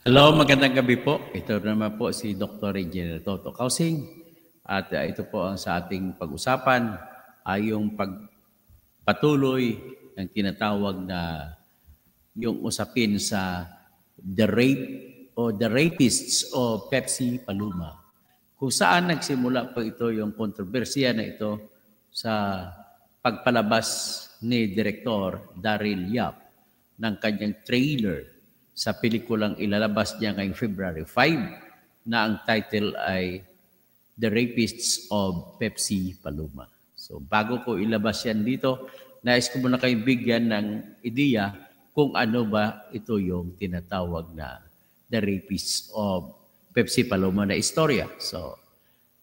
Hello, magandang gabi po. Ito naman po si Dr. Reginald Toto Kausing. At ito po ang sa ating pag-usapan ay yung pagpatuloy ng tinatawag na yung usapin sa the rape o the rapists o Pepsi Paloma. Kung saan nagsimula po ito yung kontrobersiya na ito sa pagpalabas ni Direktor Daryl Yap ng kanyang trailer sa pelikulang ilalabas niya ngayong February 5 na ang title ay The Rapists of Pepsi Paloma. So bago ko ilabas yan dito, nais ko muna kayong bigyan ng ideya kung ano ba ito yung tinatawag na The Rapists of Pepsi Paloma na istorya. So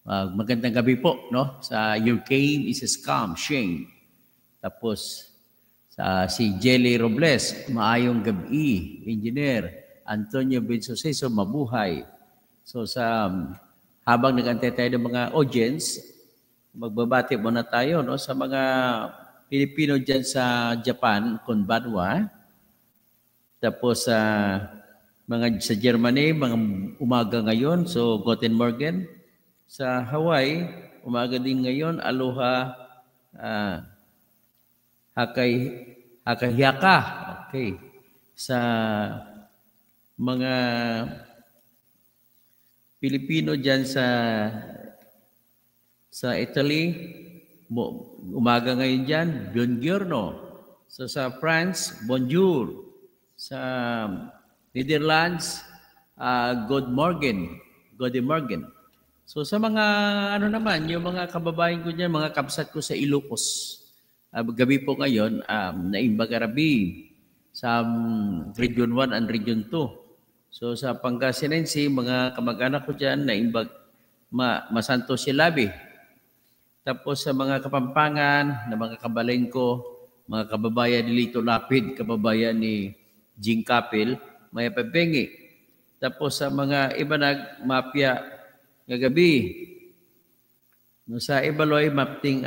magandang gabi po, no? Sa Your Game is a Scam, Shane. Tapos si Jelly Robles, maayong gabi, engineer. Antonio Bensoceso, mabuhay. So habang nag-antay tayo ng mga audience, magbabati muna tayo no sa mga Pilipino diyan sa Japan, konbanwa. Tapos sa Germany, mga umaga ngayon, so Guten Morgen. Sa Hawaii, umaga din ngayon, aloha, Hakahiyaka. Okay. Sa mga Pilipino diyan sa Italy, umaga ngayon diyan, buongiorno. So sa France, bonjour. Sa Netherlands, good morning. Good morning. So sa mga naman, yung mga kababayan ko diyan, mga kapsat ko sa Ilocos. Gabi po ngayon, naimbag Arabi sa Region 1 and Region 2. So sa Pangasinense, mga kamag-anak ko dyan, naimbag Masanto Silabi. Tapos sa mga Kapampangan, na mga kabalengko, mga kababayan ni Lito Lapid, kababayan ni Jing Kapil, may pabengi. Tapos sa mga iba mapya nga gabi, no, sa Ibaloy, mapting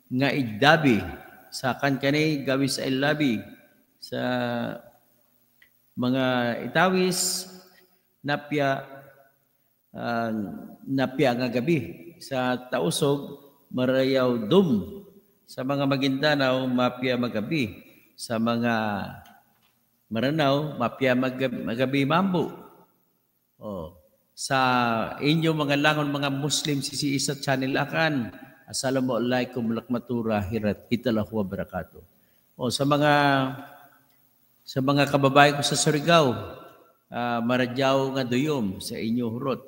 nga igdabi sa kankanay gawi sa ilabi sa mga Itawis napya nga gabi sa Tausog marayaw dum sa mga Maguindanao mapya magabi sa mga Maranao mapya magabi mambo sa inyo mga langon mga Muslim si Isa Channel Akan. Assalamualaikum warahmatullahi wabarakatuh. Sa mga kababayan ko sa Surigao, maradyaw nga duyom sa inyo hurot.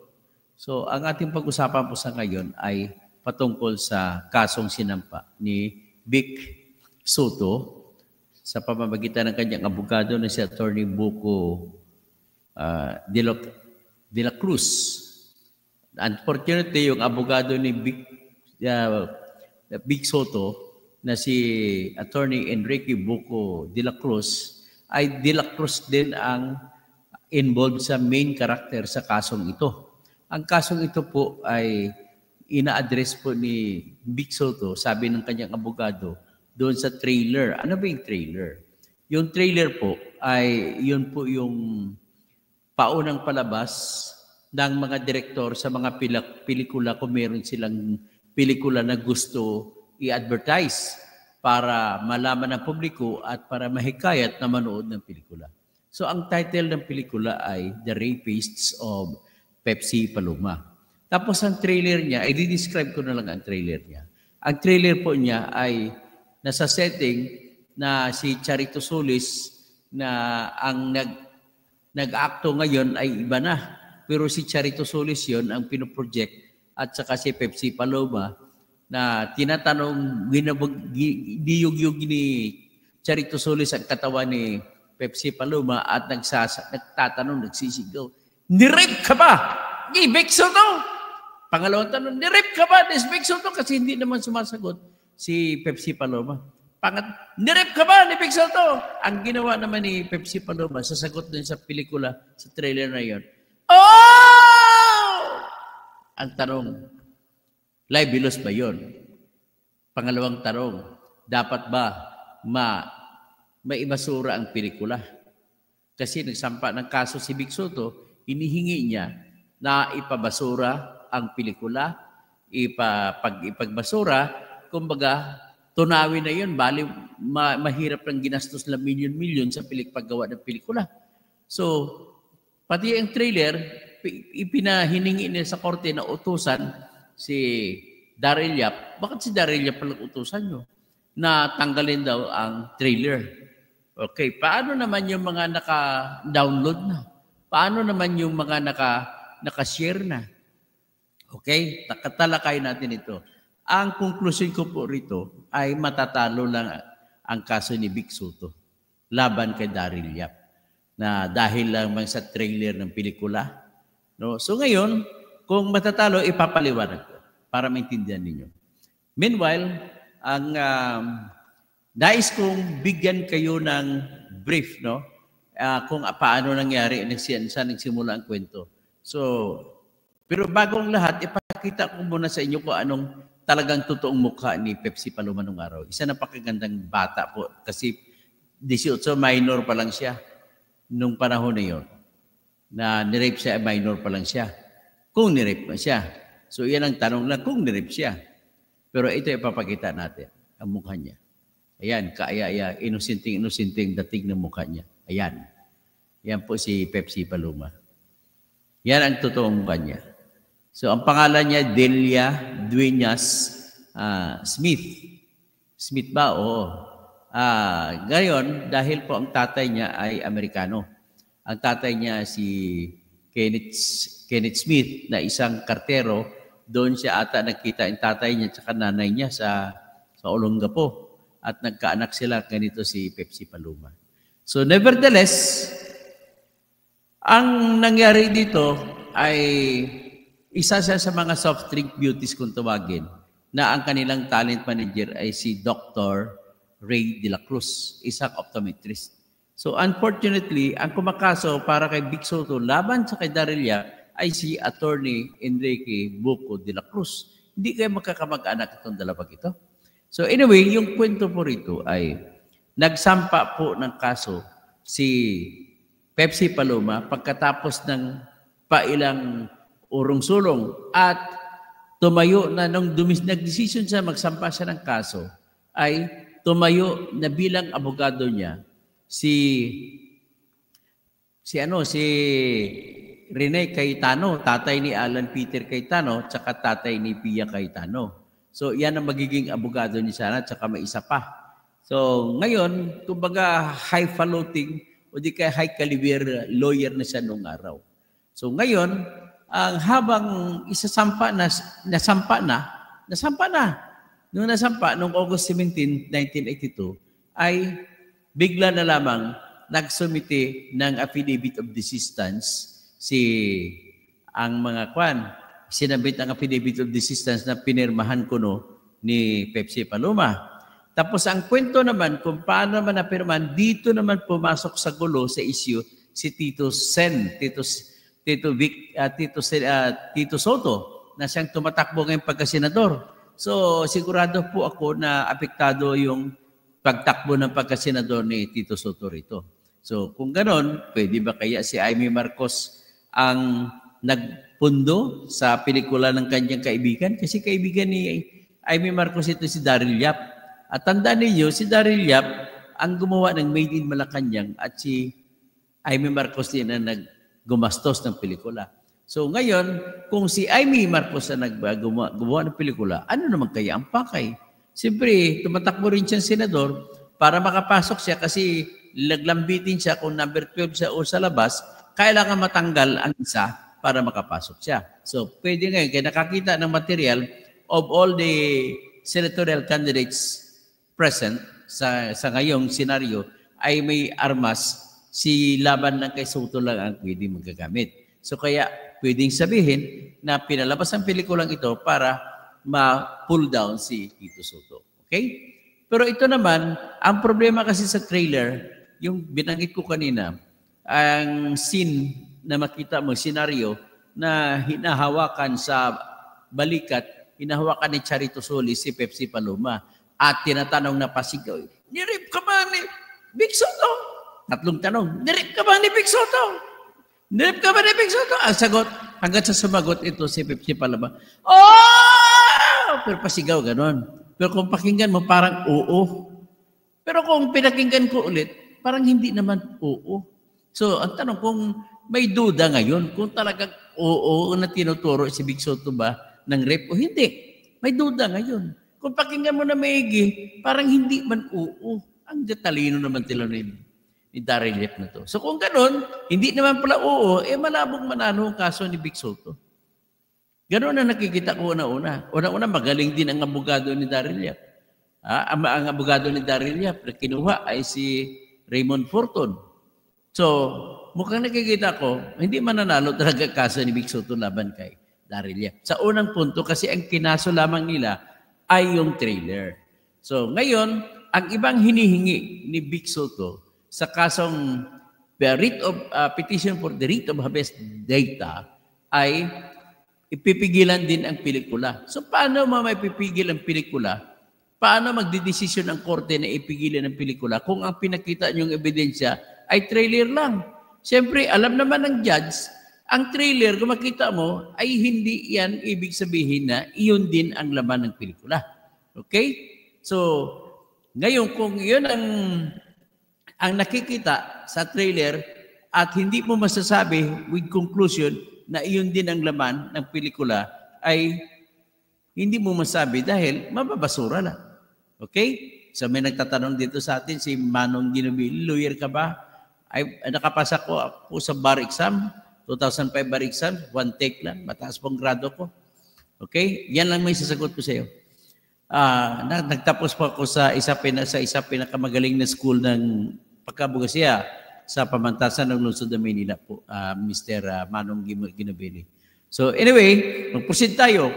So ang ating pag-usapan po sa ngayon ay patungkol sa kasong sinampa ni Vic Soto sa pamamagitan ng kanyang abogado na si Attorney Buko de la Cruz. Unfortunately, yung abogado ni Vic Soto na si Attorney Enrique Buko de la Cruz ay de la Cruz din ang involved sa main character sa kasong ito. Ang kasong ito po ay ina-address po ni Vic Soto, sabi ng kanyang abogado, doon sa trailer. Ano ba yung trailer? Yung trailer po ay yun po yung paunang palabas ng mga direktor sa mga pelikula kung meron silang pelikula na gusto i-advertise para malaman ng publiko at para mahikayat na manood ng pelikula. So ang title ng pelikula ay The Rapists of Pepsi Paloma. Tapos ang trailer niya, i-describe ko na lang ang trailer niya. Ang trailer po niya ay nasa setting na si Charito Solis na ang nag-acto ngayon ay iba na. Pero si Charito Solis yon ang pinoproject at saka si Pepsi Paloma na tinatanong, diyug-yug ni Charito Solis ang katawan ni Pepsi Paloma at nagtatanong, nagsisigaw, "Ni-rape ka ba? Ni Vic Soto?" Pangalawang tanong, "Ni-rape ka ba ni Vic Soto?" Kasi hindi naman sumasagot si Pepsi Paloma. "Ni-rape ka ba ni Vic Soto?" Ang ginawa naman ni Pepsi Paloma, sasagot din sa pelikula, sa trailer na yon, "Oh!" Ang tanong, libelous ba yun? Pangalawang tanong, dapat ba maibasura ang pelikula? kasi nagsampa ng kaso si Vic Soto, hinihingi niya na ipabasura ang pelikula, ipagbasura, kumbaga, tunawin na yun, bali mahirap ng ginastos na milyon-milyon sa paggawa ng pelikula. So, pati ang trailer, ipinahiningi niya sa korte na utusan si Daryl Yap. Bakit si Daryl Yap palang utusan nyo? Na tanggalin daw ang trailer. Okay, paano naman yung mga naka-download na? Paano naman yung mga naka-share na? Okay, talakay natin ito. Ang konklusyon ko po rito ay matatalo lang ang kaso ni Vic Soto laban kay Daryl Yap na dahil lang sa trailer ng pelikula. No? So ngayon, kung matatalo, ipapaliwanag ko para maintindihan ninyo. Meanwhile, ang nais kong bigyan kayo ng brief, no? Kung paano nangyari, saan nagsimula ang kwento. So, pero bagong lahat, ipakita ko muna sa inyo kung anong talagang totoong mukha ni Pepsi Paloma nung araw. Isa napakagandang bata po kasi 18 minor pa lang siya nung panahon na yun. Na nirape siya, minor pa lang siya. Kung nirape pa siya. So, yan ang tanong lang kung nirape siya. Pero ito ipapakita natin, ang mukha niya. Ayan, kaaya-aya, inusinting dating ng mukha niya. Ayan. Yan po si Pepsi Paloma. Yan ang totoong mukha niya. So, ang pangalan niya, Delia Dueñas Smith. Smith ba? Oo. Ngayon, dahil po ang tatay niya ay Amerikano. Ang tatay niya si Kenneth Smith na isang kartero. Doon siya ata nakita ang tatay niya at nanay niya sa Olongapo. At nagkaanak sila, ganito si Pepsi Paloma. So nevertheless, ang nangyari dito ay isa siya sa mga soft drink beauties kung tawagin na ang kanilang talent manager ay si Dr. Ray De La Cruz, isang optometrist. So unfortunately, ang kumakaso para kay Vic Soto laban sa kay Daryl Yap ay si Attorney Enrique Buko De La Cruz. Hindi kayo magkakamag-anak itong dalawang ito. So anyway, yung kwento po rito ay nagsampa po ng kaso si Pepsi Paloma pagkatapos ng pailang urong-sulong at tumayo na nung nag-decision siya magsampa siya ng kaso ay tumayo na bilang abogado niya si Rene Cayetano, tatay ni Alan Peter Cayetano, tsaka tatay ni Pia Cayetano. So, yan ang magiging abogado ni Sana, tsaka may isa pa. So, ngayon, kumbaga high-faluting o di kaya high-caliber lawyer na siya noong araw. So, ngayon, habang nasampa na. Noong nasampa, noong August 17, 1982, ay bigla na lamang nagsumite ng affidavit of desistance ang mga sinabit ang affidavit of desistance na pinirmahan ko ni Pepsi Paloma. Tapos ang kwento naman kung paano naman napirmahan, dito naman pumasok sa gulo sa issue si Tito Soto na siyang tumatakbo ngayong pagkasenador. So sigurado po ako na apektado yung pagtakbo ng pagkasenador ni Tito Soto rito. So kung ganon, pwede ba kaya si Amy Marcos ang nagpundo sa pelikula ng kanyang kaibigan? Kasi kaibigan ni Amy Marcos ito si Daryl Yap. At tandaan ninyo, si Daryl Yap ang gumawa ng Made in Malacanang at si Amy Marcos din ang naggumastos ng pelikula. So ngayon, kung si Amy Marcos ang gumawa ng pelikula, ano naman kaya ang pakay? Siyempre, tumatakbo rin siyang senador para makapasok siya kasi laglambitin siya kung number 12 siya o sa labas, kailangan matanggal ang isa para makapasok siya. So, pwede ngayon, kaya nakakita ng material of all the senatorial candidates present sa ngayong senaryo ay may armas, si laban ng kay Soto lang ang pwede magagamit. So, kaya pwedeng sabihin na pinalabas ang pelikulang ito para ma-pull down si Tito Soto. Okay? Pero ito naman, ang problema kasi sa trailer, yung binanggit ko kanina, ang scene na makita mo, senaryo na hinahawakan sa balikat, hinahawakan ni Charito Solis si Pepsi Paloma at tinatanong na pasigaw, nirip ka ba ni Vic Soto? Tatlong tanong, nirip ka ba ni Vic Soto? Nirip ka ba ni Vic Soto? Ang sagot, hanggang sa sumagot ito si Pepsi Paloma, oh! Pero pasigaw, ganon. Pero kung pakinggan mo, parang oo. Pero kung pinakinggan ko ulit, parang hindi naman oo. So, ang tanong, kung may duda ngayon, kung talagang oo na tinuturo si Vic Soto ba ng rape o hindi, may duda ngayon. Kung pakinggan mo na maigi, parang hindi man oo. Ang detalino naman tila ni Daryl Yap na to. So kung ganon, hindi naman pala oo, malabong manalo ang kaso ni Vic Soto. Ganon na nakikita ko una-una. Una-una, magaling din ang abogado ni Daryl Yap. Ang abogado ni Daryl Yap na kinuha ay si Raymond Forton. So, mukhang nakikita ko, hindi mananalo talaga kaso ni Vic Soto laban kay Daryl Yap. Sa unang punto, kasi ang kinaso lamang nila ay yung trailer. So, ngayon, ang ibang hinihingi ni Vic Soto sa kasong petition for the writ of habeas data ay ipipigilan din ang pelikula. So, paano maipipigil ang pelikula? Paano magdidesisyon ang korte na ipigilan ang pelikula kung ang pinakita niyong ebidensya ay trailer lang? Siyempre, alam naman ng judge, ang trailer, kung makita mo, ay hindi yan ibig sabihin na iyon din ang laman ng pelikula. Okay? So, ngayon, kung yun ang nakikita sa trailer at hindi mo masasabi with conclusion na iyon din ang laman ng pelikula, ay hindi mo masabi dahil mababasura lang. Okay? So, may nagtatanong dito sa atin, si Manong Ginobili, lawyer ka ba? Ay, nakapasa ko ako sa bar exam, 2005 bar exam, one take lang, mataas pong grado ko. Okay? Yan lang may sasagot ko sa iyo. Nagtapos po ako sa isa pinakamagaling na school ng pagkabugasya sa pamantasan ng lungsod ng Manila po, Mr. Manong Ginobili. So anyway, mag-proceed tayo.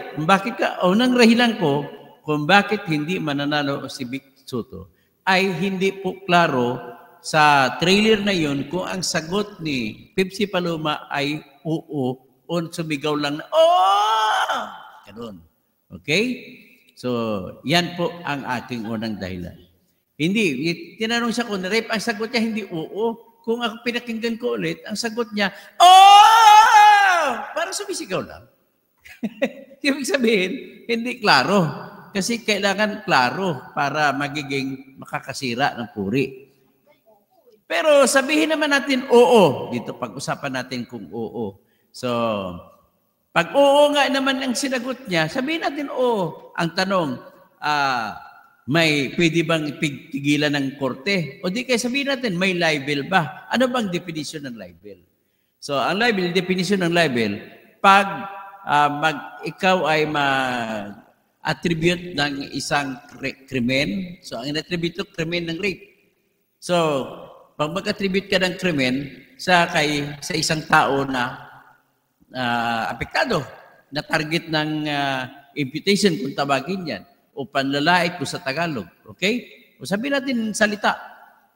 Unang rahilan ko kung bakit hindi mananalo si Vic Soto ay hindi po klaro sa trailer na yun kung ang sagot ni Pepsi Paloma ay oo o sumigaw lang na oh! Ganun. Okay? So, yan po ang aking unang dahilan. Hindi, tinanong siya kung rape, ang sagot niya hindi oo. Kung ako pinakinggan ko ulit, ang sagot niya, oh! Parang sumisigaw lang. Ibig sabihin, hindi klaro. Kasi kailangan klaro para magiging makakasira ng puri. Pero sabihin naman natin oo. Dito pag-usapan natin kung oo. So, pag oo nga naman ang sinagot niya, sabihin natin oo. Ang tanong, may pwede bang ipigilan ng korte? O di kaya sabihin natin, may libel ba? Ano bang definition ng libel? So, ang libel, definition ng libel, pag ikaw ay mag-attribute ng isang krimen, so ang in-attribute krimen ng rape. So, pag mag-attribute ka ng krimen sa isang tao na apektado, na target ng imputation kung tawagin yan, o panlalait ko sa Tagalog. Okay? O sabihin natin salita.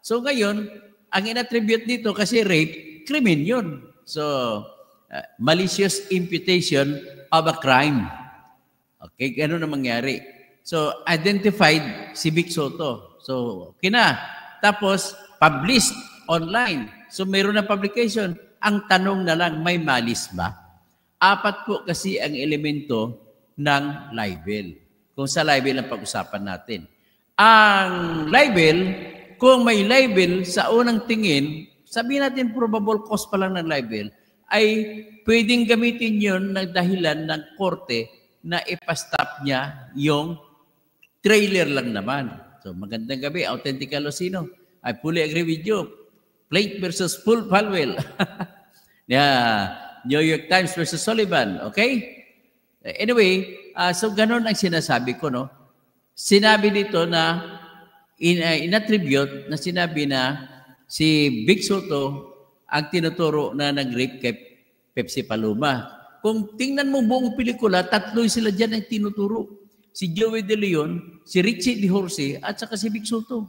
So ngayon, ang in-attribute dito kasi rape, krimen yun. So, malicious imputation of a crime. Okay? Ganun na mangyari. So, identified si Vic Soto. So, okay na. Tapos, published online. So, mayroon na publication. Ang tanong na lang, may malis ba? 4 po kasi ang elemento ng libel. Kung sa libel ang pag-usapan natin. Ang libel, kung may libel sa unang tingin, sabihin natin probable cause pa lang ng libel, ay pwedeng gamitin yun ng dahilan ng korte na ipastop niya yung trailer lang naman. So, magandang gabi, Authentica Lucino. I fully agree with you. Plate versus Full Falwell. Yeah. New York Times versus Sullivan. Okay? Anyway, so ganun ang sinasabi ko, no? Sinabi dito na in-attribute na sinabi na si Vic Soto ang tinuturo na nag-rape kay Pepsi Paloma. Kung tingnan mo buong pelikula, 3 sila dyan ang tinuturo. Si Joey De Leon, si Richie De Horsey, at saka si Vic Soto.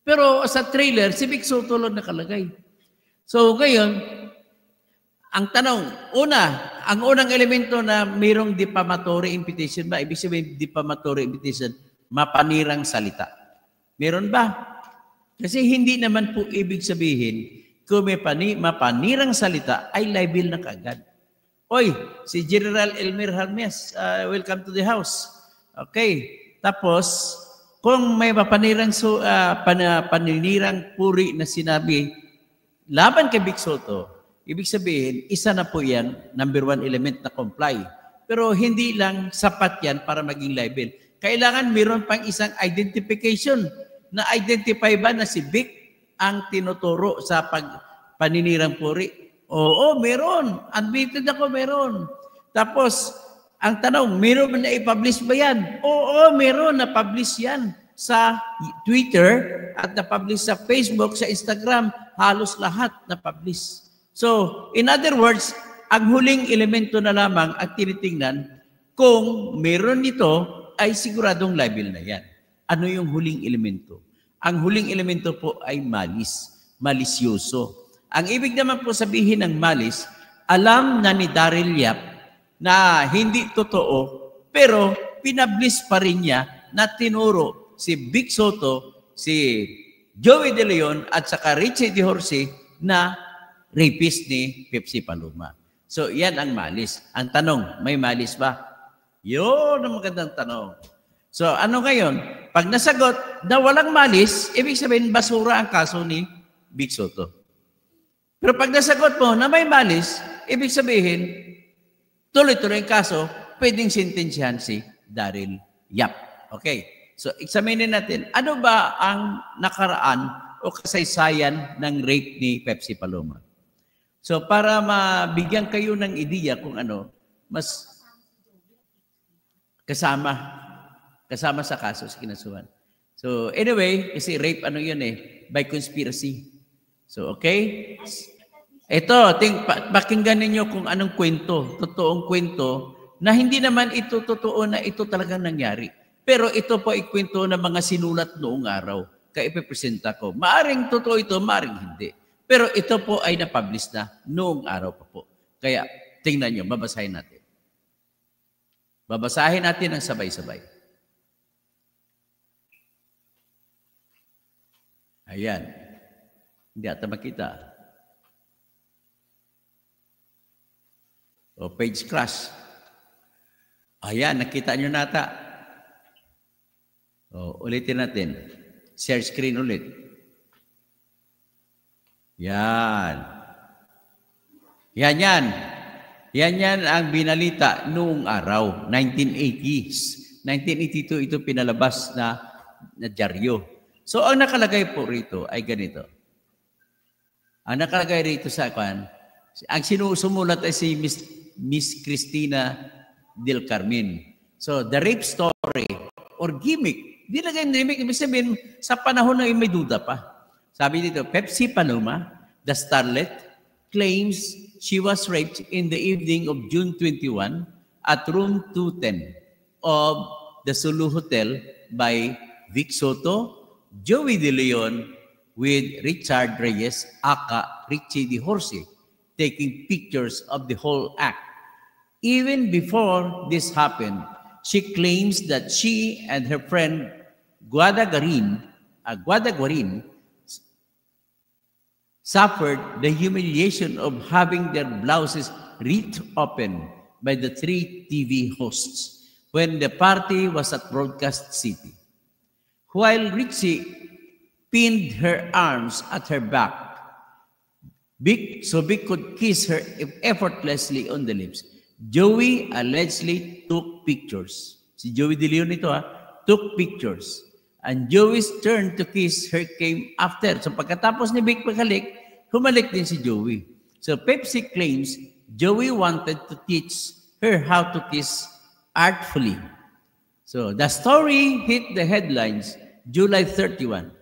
Pero sa trailer, si Vic Soto lang nakalagay. So ngayon, ang tanong, ang unang elemento na mayroong defamatory imputation ba? Ibig sabihin, defamatory imputation, mapanirang salita. Meron ba? Kasi hindi naman po ibig sabihin kung may mapanirang salita ay libel na kaagad. Oy, si General Elmer Hermes, welcome to the house. Okay. Tapos, kung may mapanirang paninirang puri na sinabi laban kay Vic Soto, ibig sabihin, isa na po yan, number 1 element na comply. Pero hindi lang sapat yan para maging libel. Kailangan meron pang isang identification na identify ba na si Vic ang tinuturo sa paninirang puri. Oo, meron. Admitted ako, meron. Tapos, ang tanong, meron na i-publish ba yan? Oo, meron. Na-publish yan sa Twitter at na-publish sa Facebook, sa Instagram. Halos lahat na-publish. So, in other words, ang huling elemento na lamang ang tinitingnan kung meron nito ay siguradong libel na yan. Ano yung huling elemento? Ang huling elemento po ay malis, malisyoso. Ang ibig naman po sabihin ng malis, alam na ni Daryl Yap na hindi totoo, pero pinablis pa rin niya na tinuro si Vic Soto, si Joey De Leon at saka Richie De Horsey na rapist ni Pepsi Paloma. So, yan ang malis. Ang tanong, may malis ba? Yun ang magandang tanong. So, ano ngayon? Pag nasagot na walang malis, ibig sabihin basura ang kaso ni Vic Soto. Pero pag nasagot mo na may malis, ibig sabihin tuloy-tuloy ang kaso, pwedeng sentensyahan si Daryl Yap. Okay. So, examinin natin, ano ba ang nakaraan o kasaysayan ng rape ni Pepsi Paloma? So, para mabigyan kayo ng ideya kung ano, mas kasama sa kaso sa kinasuhan. So, anyway, kasi rape, ano yun by conspiracy. So, okay? Ito, pakinggan ninyo kung anong kwento, totoong kwento, na hindi naman ito totoo na ito talagang nangyari. Pero ito po ay kwento ng mga sinulat noong araw. Kaya ipipresenta ko. Maaring totoo ito, maaring hindi. Pero ito po ay na-publish na noong araw pa po. Kaya, tingnan nyo, babasahin natin. Babasahin natin ang sabay-sabay. Ayan. Hindi ata makita. O, page crash. Ayan, nakita nyo nata. O, ulitin natin. Share screen ulit. Yan. Yan. Yan ang binalita noong araw, 1980s. 1982 ito pinalabas na dyaryo. So, ang nakalagay po rito ay ganito. Ang nakalagay rito sa ang sinusumulat ay si Miss Cristina Del Carmen. So, the rape story or gimmick. Di na ganyan gimmick. Ibig sabihin, sa panahon na may duda pa. Sabi dito, Pepsi Paloma, the starlet, claims she was raped in the evening of June 21 at room 210 of the Sulu Hotel by Vic Soto, Joey De Leon with Richard Reyes, aka Richie De Horsey, taking pictures of the whole act. Even before this happened, she claims that she and her friend Guadaguarin suffered the humiliation of having their blouses ripped open by the 3 TV hosts when the party was at Broadcast City. While Richie pinned her arms at her back, Vic could kiss her effortlessly on the lips. Joey allegedly took pictures. Si Joey De Leon ito took pictures. And Joey's turn to kiss her came after. So pagkatapos ni Vic magalik, humalik din si Joey. So Pepsi claims Joey wanted to teach her how to kiss artfully. So the story hit the headlines July 31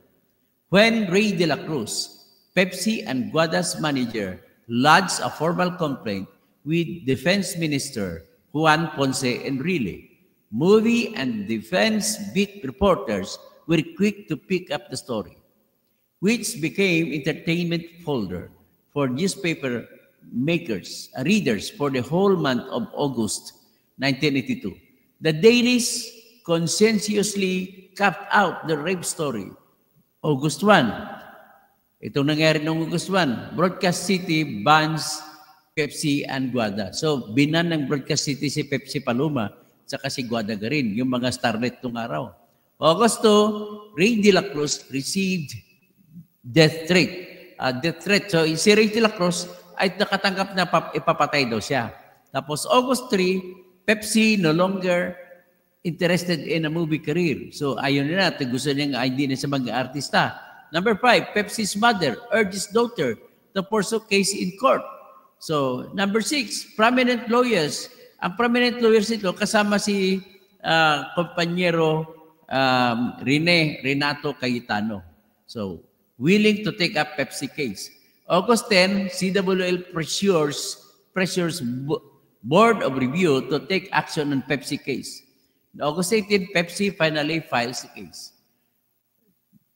when Ray De La Cruz, Pepsi and Guada's manager, lodged a formal complaint with Defense Minister Juan Ponce Enrile. Movie and defense beat reporters were quick to pick up the story, which became entertainment folder for newspaper readers for the whole month of August 1982. The dailies conscientiously cut out the rape story August 1. Itong nangyari noong August 1, Broadcast City bans Pepsi and Guada. So, binan ng Broadcast City si Pepsi Paloma saka si Guada Garin, yung mga starlet tong araw. August 2, Ray de la Cruz received death threat. So, si Ray de la Cruz ay nakatanggap na ipapatay daw siya. Tapos August 3, Pepsi no longer interested in a movie career. So, ayaw nila. Gusto niya hindi na sa mga artista. Number 5, Pepsi's mother urges daughter to pursue case in court. So, number 6, prominent lawyers. Ang prominent lawyers ito, kasama si kompanyero Renato Cayetano. So, willing to take up Pepsi case. August 10, CWL pressures Board of Review to take action on Pepsi case. August 18, Pepsi finally files the case.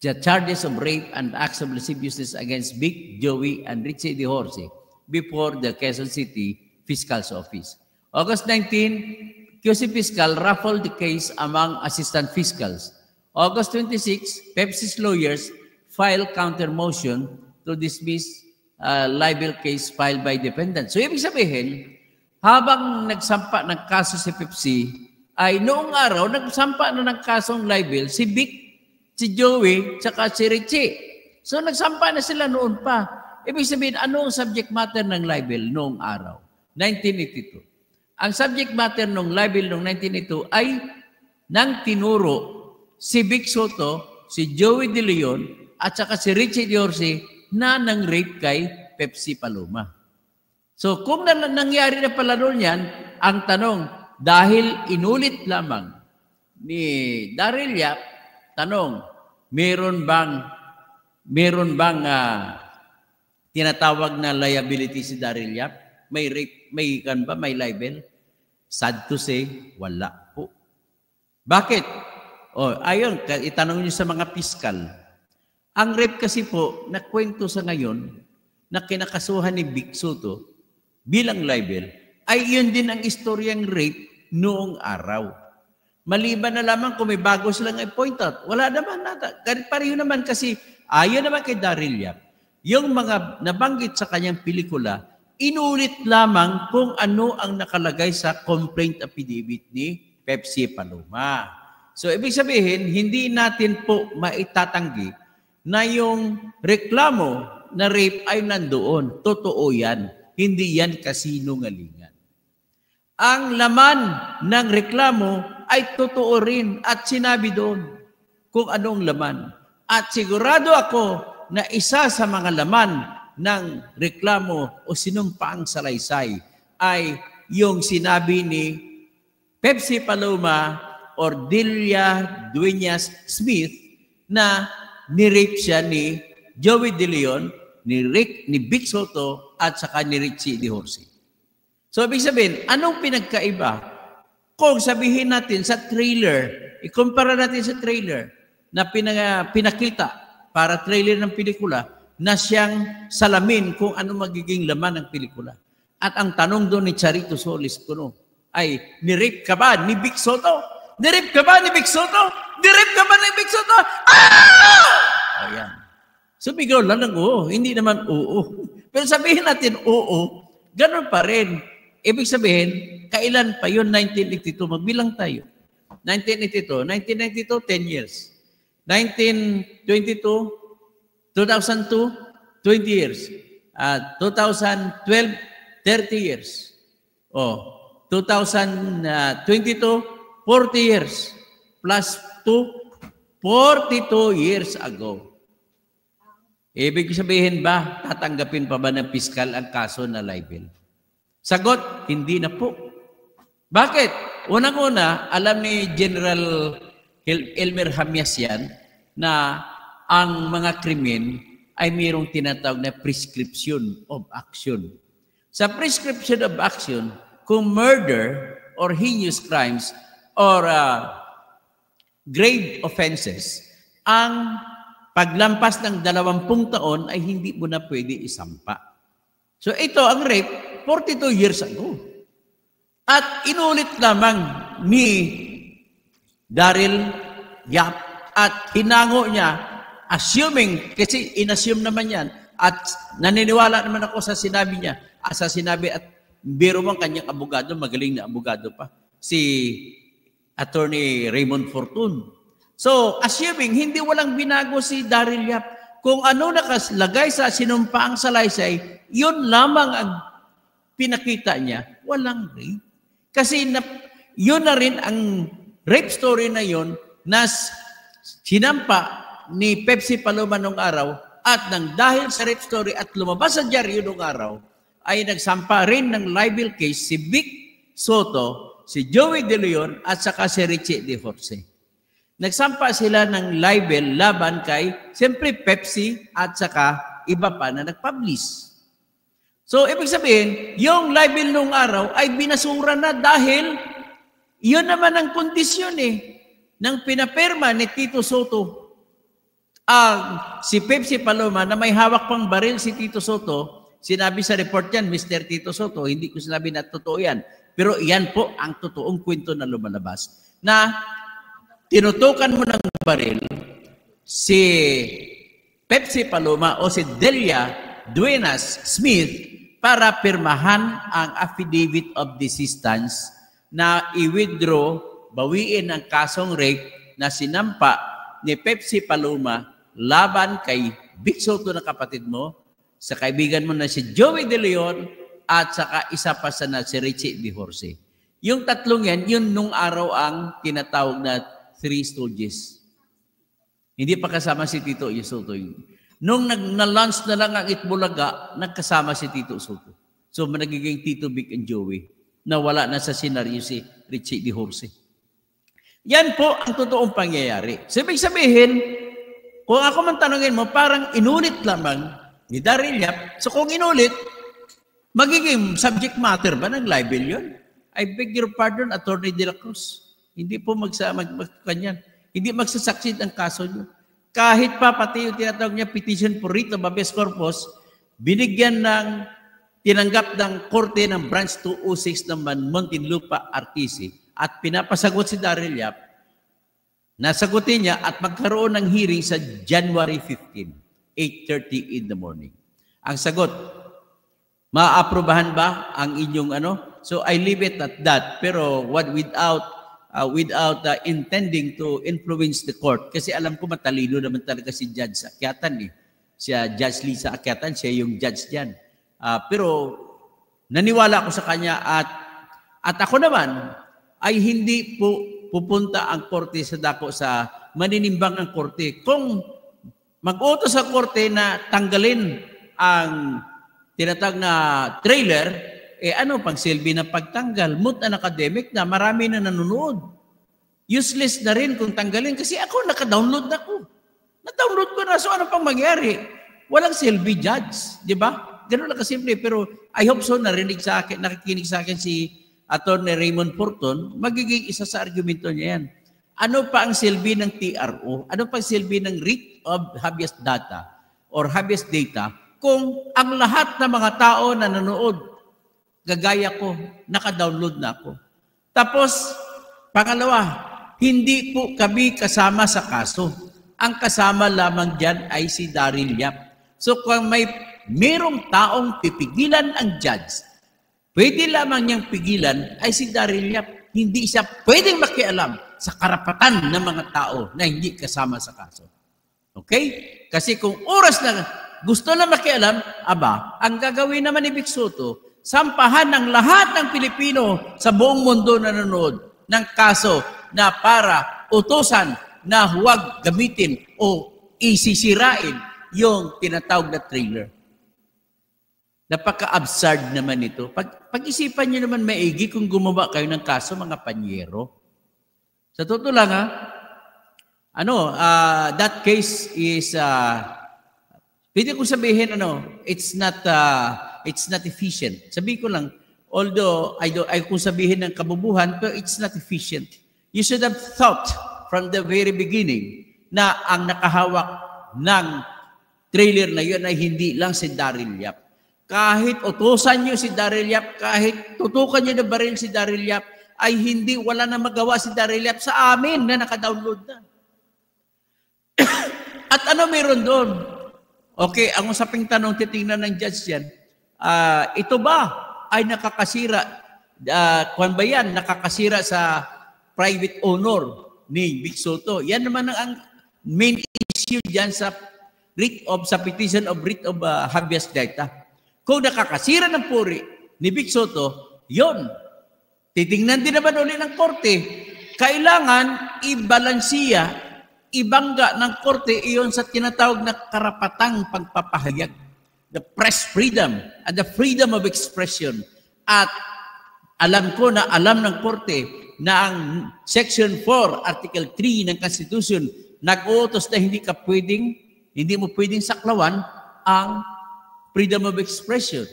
The charges of rape and acts of lasciviousness against Vic, Joey, and Richie De Horse before the Quezon City Fiscal's Office. August 19, QC Fiscal raffled the case among assistant fiscals. August 26, Pepsi's lawyers filed counter motion to dismiss libel case filed by defendants. So, ibig sabihin, habang nagsampa ng kaso si Pepsi, ay noong araw, nagsampa na ng kasong libel si Vic, si Joey, tsaka si Richie. So, nagsampa na sila noon pa. Ibig sabihin, ano ang subject matter ng libel noong araw? 1982. Ang subject matter ng libel noong 1982 ay nang tinuro si Vic Soto, si Joey De Leon, at saka si Richie De Horse na nang-rape kay Pepsi Paloma. So, kung nangyari na pala noon yan, ang tanong, dahil inulit lamang ni Daryl Yap, tanong, meron bang tinatawag na liability si Daryl Yap? May rape, may libel? Sad to say, wala po. Bakit? Ayun, itanong niyo sa mga piskal. Ang rape kasi po, nakwento sa ngayon, na kinakasuhan ni Vic Soto bilang libel, ay yun din ang istoryang rape noong araw. Maliban na lamang kung may bago silang i-point out. Wala naman nata. Pareho naman kasi, ayon naman kay Daryl Yap, yung mga nabanggit sa kanyang pelikula, inulit lamang kung ano ang nakalagay sa complaint affidavit ni Pepsi Paloma. So, ibig sabihin, hindi natin po maitatanggi na yung reklamo na rape ay nandoon. Totoo yan. Hindi yan kasinungalingan. Ang laman ng reklamo ay totoo rin at sinabi doon kung anong laman. At sigurado ako na isa sa mga laman ng reklamo o sinumpaang salaysay ay yung sinabi ni Pepsi Paloma or Delia Dueñas Smith na ni-rape siya ni Joey De Leon, ni Vic Soto at saka ni Richie De Horse. So, ibig sabihin, anong pinagkaiba? Kung sabihin natin sa trailer, ikumpara natin sa trailer na pinakita para trailer ng pelikula na siyang salamin kung ano magiging laman ng pelikula. At ang tanong doon ni Charito Solis kuno ay, ni-rape ka ba ni Vic Soto? Ni-rape ka ba ni Vic Soto? Ni-rape ka ba ni Vic Soto? Ah! Ayan. Sumigaw lang ng oo. Hindi naman oo. Pero sabihin natin oo, ganun pa rin. Ibig sabihin, kailan pa yun? 1982. Magbilang tayo. 1982. 1992, 10 years. 1922, 2002, 20 years. 2012, 30 years. 2022, 40 years. Plus 2, 42 years ago. Ibig sabihin ba, tatanggapin pa ba ng piskal ang kaso na libel? Sagot, hindi na po. Bakit? Unang-una, alam ni General Elmer Hamias yan na ang mga krimen ay mayroong tinatawag na prescription of action. Sa prescription of action, kung murder or heinous crimes or grave offenses, ang paglampas ng 20 taon ay hindi mo na pwede isampa. So ito, ang rape, 42 years ago. At inulit lamang ni Daryl Yap at hinango niya assuming, kasi inassume naman yan, at naniniwala naman ako sa sinabi niya, at biro mo kanyang abogado, magaling na abogado pa, si Attorney Raymond Fortun. So, assuming hindi walang binago si Daryl Yap, kung ano nakalagay sa sinumpaang salaysay, yun lamang ang pinakita niya, walang rape. Kasi yun na rin ang rape story na yun na sinampa ni Pepsi Paloma nung araw at nang dahil sa rape story at lumabas sa dyaryo nung araw, ay nagsampa rin ng libel case si Vic Soto, si Joey De Leon at saka si Richie De Jorge. Nagsampa sila ng libel laban kay siyempre Pepsi at saka iba pa na nag-publish. So, ibig sabihin, yung libel nung araw ay binasura na dahil yun naman ang kondisyon ng pinapirma ni Tito Soto. Si Pepsi Paloma na may hawak pang baril si Tito Soto, sinabi sa report yan, Mr. Tito Soto, hindi ko sinabi na totoo yan. Pero yan po ang totoong kwento na lumalabas. Na tinutukan mo ng baril si Pepsi Paloma o si Delia Duenas Smith para pirmahan ang affidavit of desistance na i-withdraw, bawiin ang kasong rape na sinampa ni Pepsi Paloma laban kay Vic Soto na kapatid mo, sa kaibigan mo na si Joey De Leon, at saka isa pa sa na si Richie De Jorge. Yung tatlong yan, yun nung araw ang tinatawag na Three Stooges. Hindi pa kasama si Tito Soto. Nung na-launch na lang ang Itbulaga, nagkasama si Tito Soto. So, nagiging Tito Vic and Joey na wala na sa senaryo si Richie De Jorge. Yan po ang totoong pangyayari. Sabihin, kung ako man tanongin mo, parang inulit lamang ni Daryl Yap. So, kung inulit, magiging subject matter ba ng libel yun? I beg your pardon, Attorney De La Cruz. Hindi po kanyan. Hindi magsasucceed ang kaso nyo. Kahit pa pati yung tinatawag niya petition for writ of habeas corpus, binigyan ng tinanggap ng korte ng branch 206 ng Muntinlupa, RTC at pinapasagot si Daryl Yap, nasagutin niya at magkaroon ng hearing sa January 15, 8:30 in the morning. Ang sagot, maaaprobahan ba ang inyong So I leave it at that. Pero without intending to influence the court. Kasi alam ko matalino naman talaga si Judge Akyatan. Siya, Judge Lisa Akyatan, siya yung judge dyan. Pero naniwala ako sa kanya at ako naman ay hindi po pupunta ang korte sa dako sa maninimbang ang korte. Kung mag-utos sa korte na tanggalin ang tinatag na trailer, ano pang silbi ng pagtanggal? Moot and academic na, marami na nanonood. Useless na rin kung tanggalin kasi ako naka-download na ko. Na-download ko na, so ano pang mangyari? Walang silbi, Judge. Di ba? Ganun lang kasimple. Pero I hope so, nakikinig sa akin si Attorney Raymond Fortun, magiging isa sa argumento niya yan. Ano pa ang silbi ng TRO? Ano pa ang silbi ng writ of habeas data or habeas data kung ang lahat ng mga tao na nanonood, gagaya ko, naka-download na ako. Tapos, pangalawa, hindi po kami kasama sa kaso. Ang kasama lamang dyan ay si Daryl Yap. So kung mayroong taong pipigilan ang judge, pwede lamang niyang pigilan ay si Daryl Yap. Hindi siya pwedeng makialam sa karapatan ng mga tao na hindi kasama sa kaso. Okay? Kasi kung oras na gusto na makialam, ang gagawin naman ni Vic Soto, sampahan ng lahat ng Pilipino sa buong mundo na nanonood ng kaso na para utusan na huwag gamitin o isisirain yung tinatawag na trailer. Napaka-absurd naman ito. Pag-isipan nyo naman maigi kung gumawa kayo ng kaso, mga panyero. Sa totoo lang, that case is, pwede kong sabihin, it's not efficient. Sabi ko lang, although ay kung sabihin ng kabubuhan, pero it's not efficient. You should have thought from the very beginning na ang nakahawak ng trailer na yun ay hindi lang si Daryl Yap. Kahit utusan nyo si Daryl Yap, kahit tutukan nyo na baril si Daryl Yap, ay wala na magawa si Daryl Yap sa amin na naka-download na. At ano meron doon? Okay, ang usaping tanong, titingnan ng judge yan, ito ba ay nakakasira, kung ba yan, nakakasira sa private honor ni Vic Soto? Yan naman ang main issue dyan sa petition of writ of habeas data. Kung nakakasira ng puri ni Vic Soto, yon. Titingnan din naman ulit ng korte. Kailangan ibalansiya, ibangga ng korte iyon sa tinatawag na karapatang pagpapahayag. The press freedom and the freedom of expression. At alam ko na alam ng korte na ang Section 4, Article 3 ng Constitution nag-uutos na hindi mo pwedeng saklawan ang freedom of expression.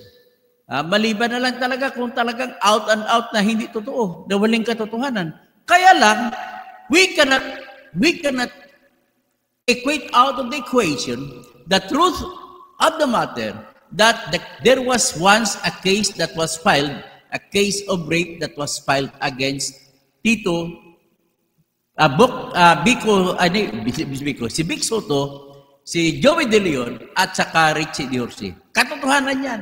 Maliban na lang talaga kung talagang out and out na hindi totoo, na walang katotohanan. Kaya lang, we cannot equate out of the equation the truth of the matter that there was once a case that was filed, a case of rape that was filed against Tito, si Vic Soto, si Joey De Leon, at saka Richie Diorsi. Katotohanan yan.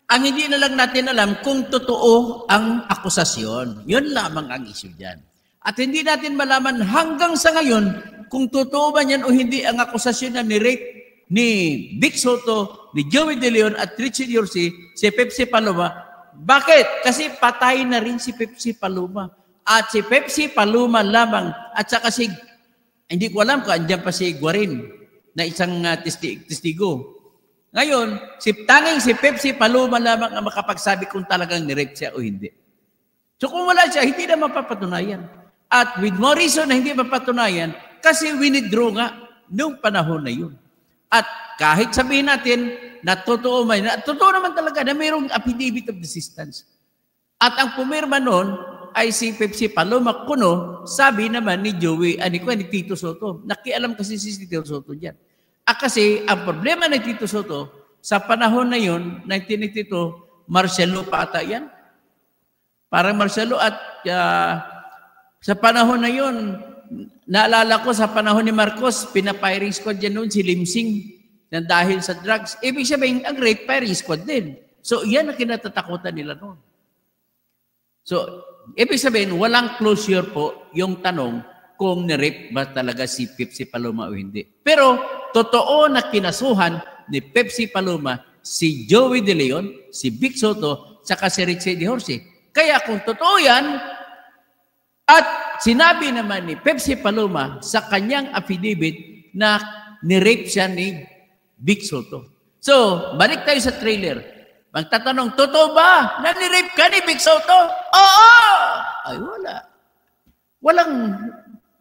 Ang hindi na lang natin alam kung totoo ang akusasyon. Yun lamang ang issue dyan. At hindi natin malaman hanggang sa ngayon kung totoo ba yan o hindi ang akusasyon na ni-rape ni Vic Soto, ni Joey De Leon at Richie Diorsi, si Pepsi Paloma. Bakit? Kasi patay na rin si Pepsi Paloma. At si Pepsi Paloma lamang at saka hindi ko alam kung andyan pa si Guarin na isang testigo. Ngayon, tanging si Pepsi Paloma lamang ang makapagsabi kung talagang ni-rape siya o hindi. So kung wala siya, hindi na mapapatunayan. At with more reason na hindi mapatunayan, kasi winidraw nga noong panahon na yun. At kahit sabihin natin na totoo naman talaga na mayroong affidavit of desistance. At ang pumirma noon ay si Pepsi Paloma kuno, sabi naman ni Joey, ni Tito Soto. Nakialam kasi si Tito Soto dyan. Kasi ang problema ni Tito Soto, sa panahon na yun, 1982, Marcelo pa ata yan. Parang Marcelo at sa panahon na yun, naalala ko sa panahon ni Marcos, pina-firing squad yan noon si Limsing na dahil sa drugs. Ibig sabihin, ang rape firing squad din. So, yan ang kinatatakutan nila noon. So, ibig sabihin, walang closure po yung tanong kung ni-rape ba talaga si Pepsi Paloma o hindi. Pero, totoo na kinasuhan ni Pepsi Paloma si Joey De Leon, si Vic Soto, saka si Richie Diorsi. Kaya kung totoo yan, at sinabi naman ni Pepsi Paloma sa kanyang affidavit na ni-rape siya ni Vic Soto. So, balik tayo sa trailer. Magtatanong, totoo ba na ni-rape ka ni Vic Soto? Oo! Ay, wala.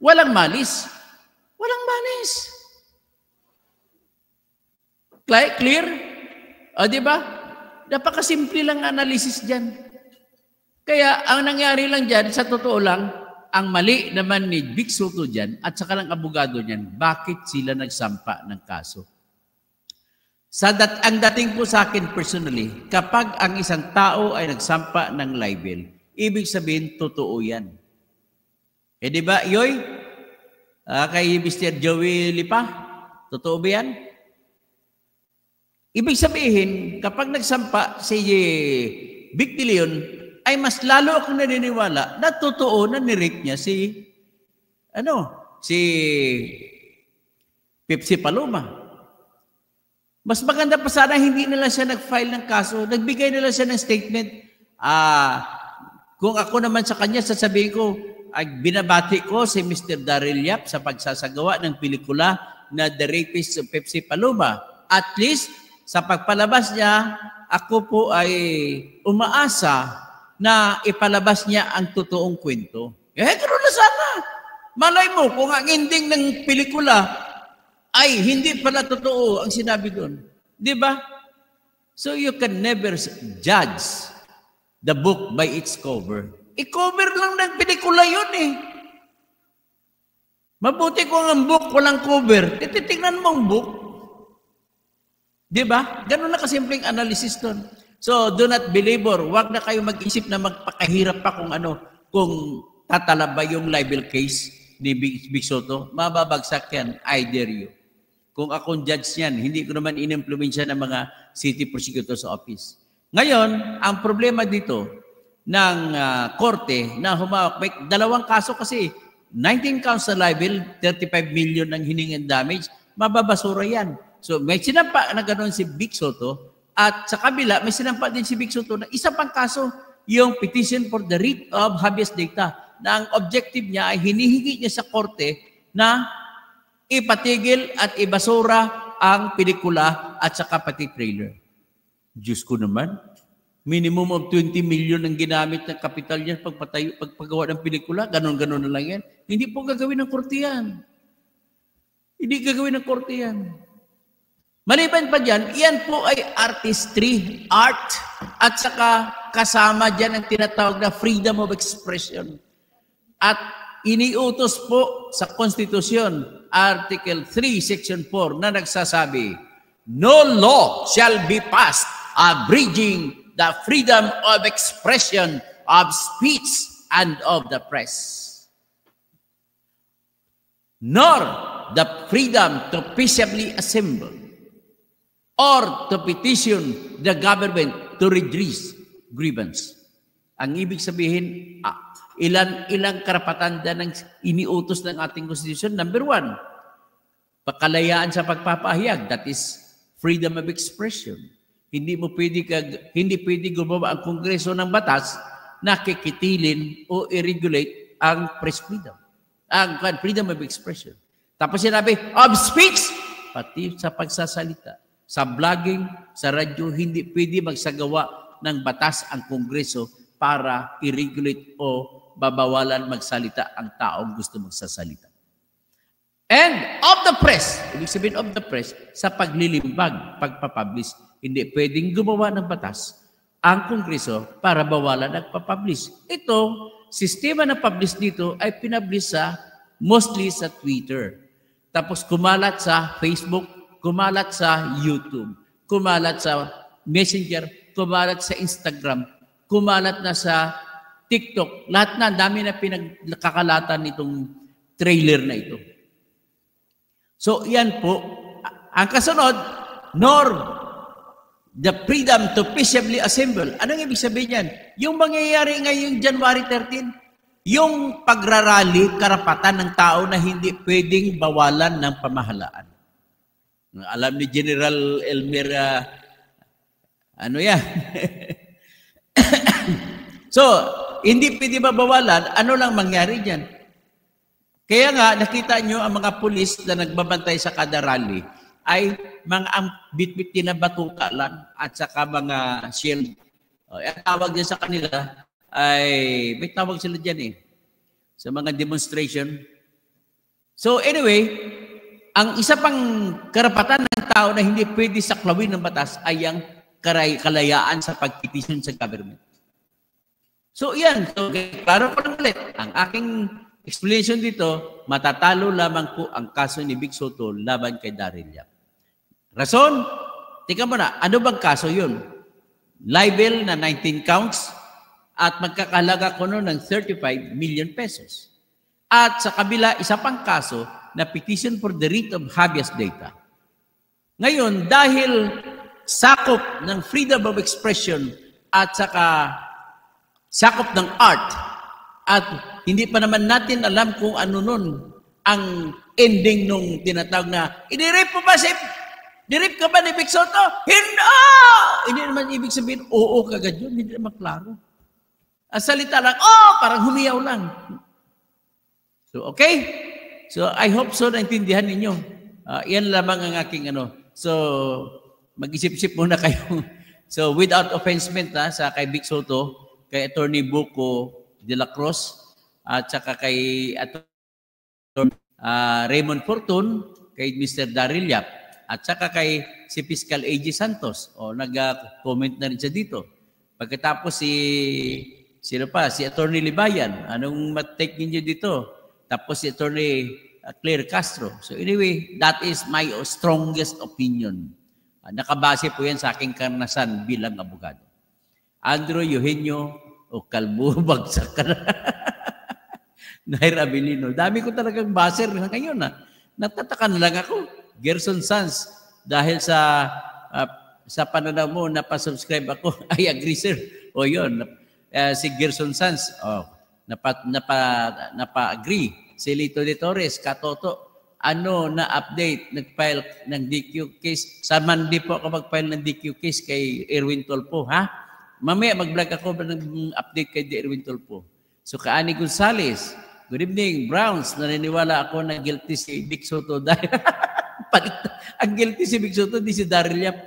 Walang malis. Walang malis. Clear? O, di ba? Napakasimple lang analysis dyan. Kaya, ang nangyari lang dyan, sa totoo lang, ang mali naman ni Vic Soto dyan at saka ng abogado niyan, bakit sila nagsampa ng kaso? Ang dating po sa akin personally, kapag ang isang tao ay nagsampa ng libel, ibig sabihin, totoo yan. Di ba, Yoy? Kay Mr. Joey Lipa, totoo ba yan? Ibig sabihin, kapag nagsampa si Vic De Leon, ay mas lalo akong naniniwala na totoo na ni-rape niya si Pepsi Paloma. Mas maganda pa sana hindi nila siya nag-file ng kaso, nagbigay nila siya ng statement. Kung ako naman sa kanya, sasabihin ko, ay binabati ko si Mr. Daryl Yap sa pagsasagawa ng pelikula na The Rapist of Pepsi Paloma. At least, sa pagpalabas niya, ako po ay umaasa na ipalabas niya ang totoong kwento. Ganoon na sana. Malay mo, kung ang ending ng pelikula ay hindi pala totoo ang sinabi doon. Di ba? So you can never judge the book by its cover. I-cover lang ng pelikula yun eh. Mabuti kung ang book walang cover. Titingnan mo ang book. Di ba? Ganun na kasimpleng analysis doon. So, do not believe or wag na kayo mag-isip na magpakahirap pa kung tatalaba yung libel case ni Vic Soto. Mababagsak yan. I dare you. Kung akong judge niyan, hindi ko naman in-impluwensya ng mga city prosecutor's office. Ngayon, ang problema dito ng korte na humawak, may dalawang kaso kasi, 19 counts na libel, 35 million ang hiningan damage, mababasura yan. So may sinampa na gano'n si Vic Soto at sa kabila may sinampa din si Vic Soto na isa pang kaso, yung petition for the writ of habeas data na ang objective niya ay hinihingi niya sa korte na ipatigil at ibasura ang pelikula at saka pati trailer. Diyos ko naman, minimum of 20 million ang ginamit ng kapital niya pagpagawa ng pelikula, ganon-ganon na lang yan. Hindi po gagawin ng korte yan. Hindi gagawin ng korte yan. Maliban pa dyan, yan po ay artistry, art, at saka kasama dyan ang tinatawag na freedom of expression. At iniutos po sa Konstitusyon, Article 3, Section 4, na nagsasabi, no law shall be passed abridging the freedom of expression, of speech, and of the press, nor the freedom to peaceably assemble or to petition the government to redress grievance. Ang ibig sabihin, ilang karapatan din ang iniutos ng ating Constitution. Number 1, pakalayaan sa pagpapahayag. That is freedom of expression. Hindi pwede gumawa ang Kongreso ng batas na kikitilin o i-regulate ang press freedom, ang freedom of expression. Tapos sinabi, of speech, pati sa pagsasalita. Sa vlogging, sa radyo, hindi pwede magsagawa ng batas ang Kongreso para i-regulate o babawalan magsalita ang taong gusto magsasalita. And of the press, ibig sabihin of the press, sa paglilimbag, pagpapublish, hindi pwedeng gumawa ng batas ang Kongreso para bawalan ang papublish. Ito, sistema na publish dito ay pinablish mostly sa Twitter. Tapos kumalat sa Facebook, kumalat sa YouTube, kumalat sa Messenger, kumalat sa Instagram, kumalat na sa TikTok. Lahat na, dami na pinagkakalatan nitong trailer na ito. So, yan po. Ang kasunod, nor the freedom to peaceably assemble. Anong ibig sabihin yan? Yung mangyayari ngayong January 13, yung pagrarally, karapatan ng tao na hindi pwedeng bawalan ng pamahalaan. Alam ni General Elmer, ano yan? So, hindi pwede mabawalan, ano lang mangyari dyan? Kaya nga, nakita nyo ang mga pulis na nagbabantay sa kada rally ay mga bit-bit na batuta lang at saka mga shield. Ang tawag din sa kanila ay, may tawag sila dyan sa mga demonstration. So anyway, ang isa pang karapatan ng tao na hindi pwede saklawin ng batas ay ang kalayaan sa pagpetisyon sa government. So yan, so klaro ko lang ulit, ang aking explanation dito, matatalo lamang po ang kaso ni Vic Soto laban kay Daryl Yap. Rason? Tika mo na, ano bang kaso yun? Libel na 19 counts at magkakalaga ko noon ng 35 million pesos. At sa kabila, isa pang kaso na petition for the writ of habeas data. Ngayon, dahil sakop ng freedom of expression at saka sakop ng art at hindi pa naman natin alam kung ano nun ang ending nung tinatawag na, inirape mo ba si... Dirip ka ba ni Vic Soto? Hindi naman ibig sabihin, oo kagad yun. Hindi naman klaro. Ang salita lang, parang humiyaw lang. So, okay? So, I hope so naintindihan ninyo. Yan lamang ang aking So, mag-isip-isip muna kayo. So, without offensement sa kay Vic Soto, kay Attorney Buko de la Cruz, at saka kay Attorney Raymond Fortun, kay Mr. Daryl Yap, at saka kay si Fiscal A.G. Santos, nag-comment na rin siya dito. Pagkatapos si Attorney Libayan, anong mat-take ninyo dito? Tapos si Attorney Claire Castro. So anyway, that is my strongest opinion. Nakabase po yan sa aking karanasan bilang abogado. Andrew Eugenio o Calvo, bagsak ka na. Nair Abilino. Dami ko talagang baser ngayon. Natataka na lang ako. Gerson Sanz, dahil sa pananaw mo, napasubscribe ako. I agree, sir. O yun, si Gerson Sanz, napa-agree. Si Lito de Torres, katoto. Ano na update, nag-file ng DQ case. Sa Monday po ako mag-file ng DQ case kay Erwin Tolpo, ha? Mamaya mag-vlog ako ng update kay Erwin Tolpo. So, Kaani Gonzales, good evening, Browns. Naniniwala ako na guilty si Vic Soto dahil ang guilty si Vic Soto, di si Daryl Yap.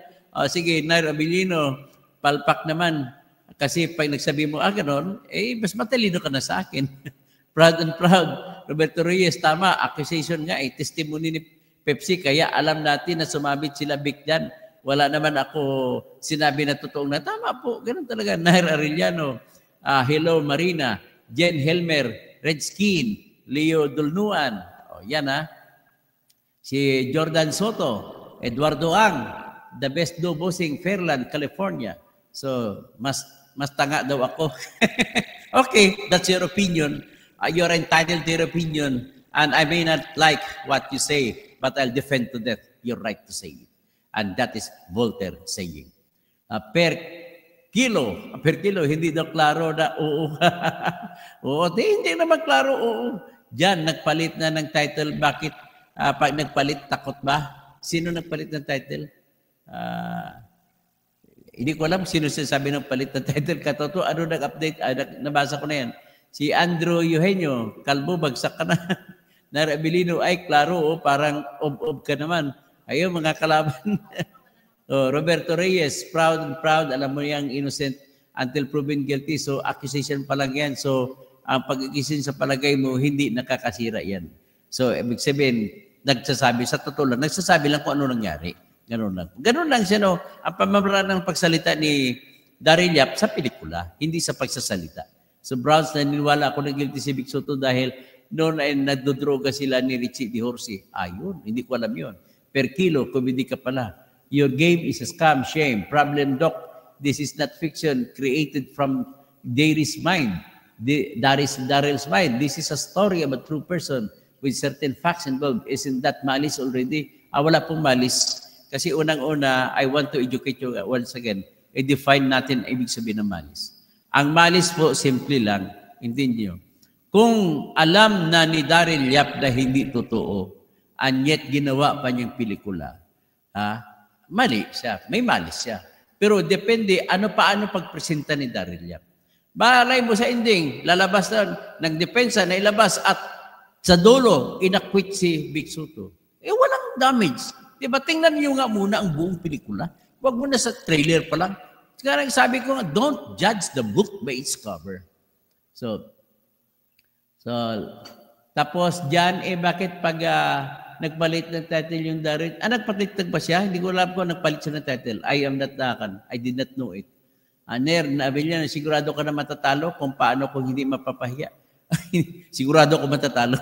Sige, Nair Abilino, palpak naman. Kasi pag nagsabi mo, ganon, mas matalino ka na sa akin. Proud and proud. Roberto Reyes, tama, accusation nga, testimony ni Pepsi, kaya alam natin na sumabit sila Vic dyan. Wala naman ako sinabi na totoong na, tama po, ganun talaga. Nair Arellano, hello Marina, Jen Helmer, Red Skin, Leo Dulnuan, yan si Jordan Soto, Eduardo Ang, the best do bossing, Fairland, California. So, mas tanga daw ako. Okay, that's your opinion. You're entitled to your opinion, and I may not like what you say, but I'll defend to death your right to say it. And that is Voltaire saying. Per kilo, hindi daw klaro na oo. Oo, hindi naman klaro, oo. Diyan, nagpalit na ng title. Bakit pag nagpalit, takot ba? Sino nagpalit ng title? Hindi ko alam sino sinasabi ng palit ng title. Katoto, ano nag-update? Nabasa ko na yan. Si Andrew Eugenio, kalbo, bagsak ka na. Nair Abilino, ay, klaro, parang ob-ob ka naman. Ayun, mga kalaban. Roberto Reyes, proud and proud. Alam mo yung innocent until proven guilty. So, accusation pa lang yan. So, ang pag-accusation sa palagay mo, hindi nakakasira yan. So, ibig sabihin, nagsasabi, sa totoo lang, nagsasabi lang kung ano nangyari. Ganun lang. Ganun lang siya, no? Ang pamamaraan ng pagsalita ni Daryl Yap sa pelikula, hindi sa pagsasalita. So, Browns, naniniwala ako na guilty si Vic Soto dahil noon ay nadodroga sila ni Richie Di Horsi. Ayun, hindi ko alam yun. Per kilo, comedy ka pala. Your game is a scam, shame, problem, doc. This is not fiction created from Daryl's mind. Daryl's mind. This is a story of a true person with certain facts involved. Isn't that malice already? Wala pong malice. Kasi unang-una, I want to educate you once again. I-define natin ang ibig sabihin ng malice. Ang malice po, simple lang. Hindi nyo. Kung alam na ni Daryl Yap na hindi totoo, and yet ginawa pa niyang pelikula, mali siya. May malis siya. Pero depende, paano pagpresenta ni Daryl Yap. Malay mo sa ending, lalabas na, ng depensa na ilabas at sa dulo, inakwit si Vic Soto. Walang damage. Diba? Tingnan niyo nga muna ang buong pelikula. Huwag mo na sa trailer pa lang. Kaya sabi ko nga, don't judge the book by its cover. So tapos dyan, bakit pag nagpalit ng title yung Daryl? Nagpalit ba siya? Hindi ko alam kung nagpalit siya ng title. I did not know it. Nair, Abilino, sigurado ka na matatalo kung paano kung hindi mapapahiya. Sigurado ko matatalo.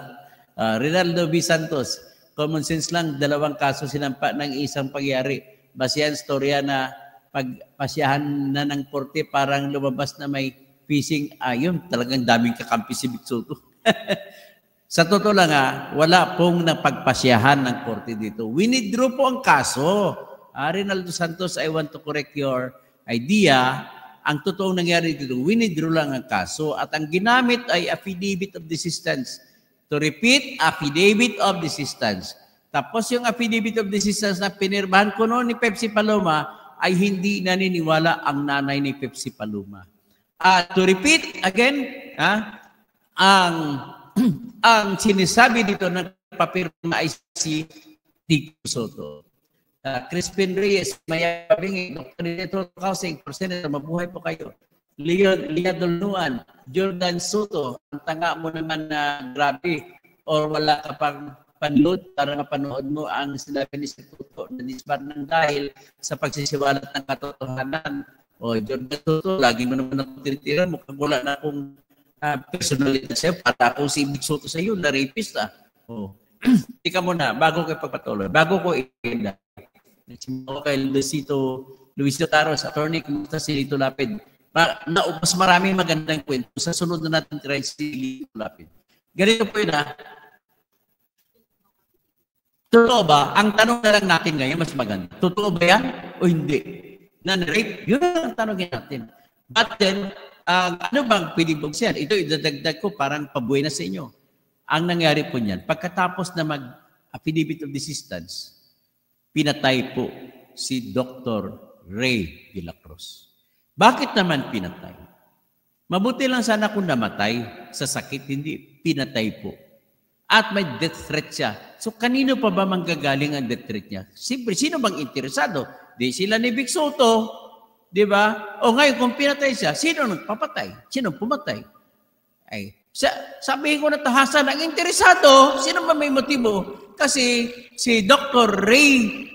Rinaldo V. Santos, common sense lang, 2 kaso sinampa ng isang pangyari. Basihan storya na pagpasyahan na ng korte, parang lumabas na may fishing. Ayun, talagang daming kakampi si Vic Soto. Sa totoo lang wala pong napagpasyahan ng korte dito. Winidraw po ang kaso. Rinaldo Santos, I want to correct your idea. Ang totoong nangyari dito, winidraw lang ang kaso at ang ginamit ay affidavit of desistance. To repeat, affidavit of desistance. Tapos yung affidavit of desistance na pinirmahan ko noon ni Pepsi Paloma ay hindi naniniwala ang nanay ni Pepsi Paloma. To repeat again, ang sinasabi dito ng papirma ay si Vic Soto. Crispin Reyes, Mayabing, Dr. Neto Kausing, Senator, mabuhay po kayo. Lea Dulnuan, Jordan Soto, ang tanga mo naman na grabe or wala ka pang panload para mapanood mo ang sinabi ni Soto na disbar ng dahil sa pagsisiwalat ng katotohanan. O Jordan Soto, lagi mo naman ako tinitira, mukhang wala na akong personality sa'yo, para akong si Vic Soto sa'yo, na rapist Tika mo na, bago kayo pagpatuloy, bago ko i-end. Kay Luisito Taros, attorney, kumusta si Lito Lapid? Mas marami magandang kwento. Sa sunod na natin try si Lito Lapid. Ganito po yun Totoo ba? Ang tanong na lang natin ngayon, mas maganda. Totoo ba yan o hindi? Non-rape? Yun ang tanongin natin. But then, ano bang pwedeng bugsihan? Ito, idadagdag ko parang pabuhay na sa inyo. Ang nangyari po niyan, pagkatapos na mag-affidavit of desistance, pinatay po si Dr. Ray de la Cruz. Bakit naman pinatay? Mabuti lang sana kung namatay sa sakit, hindi pinatay po. At may death threat siya. So kanino pa ba manggagaling ang death threat niya? Siyempre, sino bang interesado? Di sila ni Vic Soto, di ba? O ngayon, kung pinatay siya, sino nagpapatay? Sino pumatay? Ay, sabihin ko na tahasan, ang interesado, sino ba may motibo? Kasi si Dr. Ray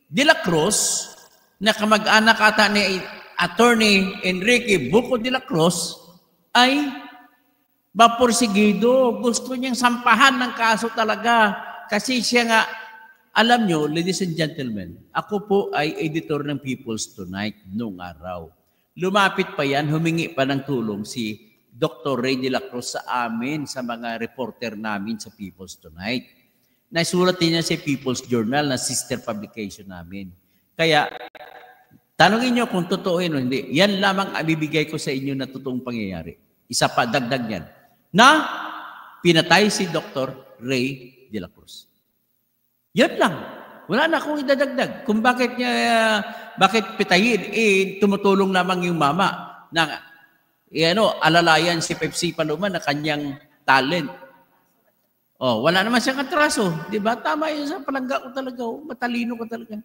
de la Cruz, na kamag-anak ata ni Attorney Enrique Buko de la Cruz, ay baporsigido. Gusto niyang sampahan ng kaso talaga. Kasi siya nga, alam nyo, ladies and gentlemen, ako po ay editor ng People's Tonight noong araw. Lumapit pa yan, humingi pa ng tulong si Dr. Ray de la Cruz sa amin, sa mga reporter namin sa People's Tonight. Nasulat niya sa People's Journal na sister publication namin. Kaya, tanongin nyo kung totoo yun o hindi. Yan lamang abibigay ko sa inyo na totoong pangyayari. Isa pa, dagdag yan. Na pinatay si Dr. Ray de la Cruz. Yan lang. Wala na akong idadagdag. Kung bakit pitayin, tumutulong lamang yung mama na alalayan si Pepsi Paloma na kanyang talent. Oh, wala naman siyang atraso. Di ba? Tama yun sa palangga ko talaga. Matalino ko talaga.